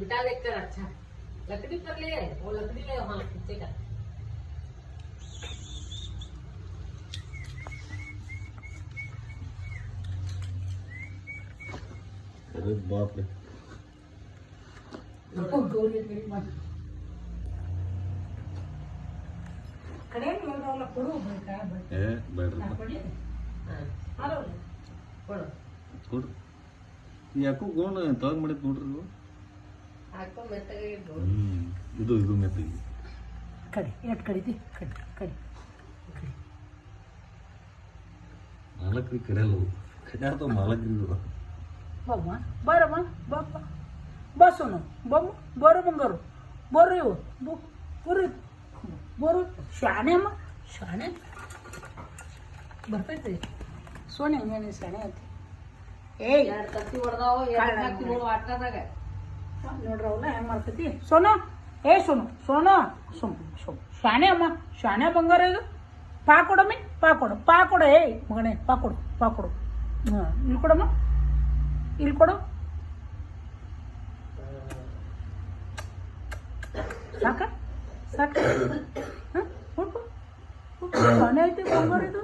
बिठा देख कर अच्छा लकड़ी पर ले वो लकड़ी ले हाँ पीछे का अरे बाप रे ಕಡೆ ನೋಡೋಲ್ಲ ಕೊಡು ಬೇಕಾ ಏ ಬೇಡ್ರಪ್ಪ ಕೊಡಿ हाँ ಹಲೋ ಕೊಡು ಕೊಡ್ರಿ ಯಾಕೋ ಗೋಣ ತಳಗ್ ಮಾಡಿದ್ ನೋಡ್ರಿ ನೀವು ಹಾಕೋ ಮೆತ್ತಗೆ ಇಡು ಇದು ಮೆತ್ತಿಗೆ ಕಡಿ ಎಟ್ ಕಡಿತಿ ಕಡಿ ಕಡಿ ಮಾಲಕ್ರಿ ಕರೆಯಲ್ಲ ಕಡ್ಯಾಡ್ತಾವ ಮಾಲಕ್ರಿ ಬಾಮ್ಮ ಬಾರಮ್ಮ ಬಾಪ್ಪ ಬಾ ಸೋನು ಬಾಮ್ಮ ಬರೋ ಬಂಗಾರು ಬರ್ರಿ ಇವು ಬರ್ರಿ ಬರು ಶಾಣೆ ಅಮ್ಮ ಶಾಣೆ ಬರ್ತೈತಿ ಸೋನೆ ಹಂಗೇನೆ ಶಾಣೆ ಐತಿ ಏಯ್ ಎರಡು ಕತ್ತಿ ಹೊಡೆದಾವ ಎರಡು ಹಾಕಿ ನೋಡು ಆಟದಾಗ ನೋಡ್ರಿ ಅವಲ್ಲ ಹೆಂಗ್ ಮಾಡ್ತೈತಿ ಸೋನು ಏ ಸೋನು ಸೋನು ಸುಮ್ ಸುಮ್ ಶಾಣೆ ಅಮ್ಮ ಶಾಣೆ ಬಂಗಾರ ಇದು ಪಾ ಕೊಡಮ್ಮಿ ಪಾ ಕೊಡು ಏಯ್ ಮಗನೇ ಪಾ ಕೊಡು ಹಾಂ ಇಲ್ಲಿ ಕೊಡಮ್ಮ ಇಲ್ಲಿ ಕೊಡು ಸಾಕ ಹಾಂ ಶಾಣೆ ಐತಿ ಬಂಗಾರ ಇದು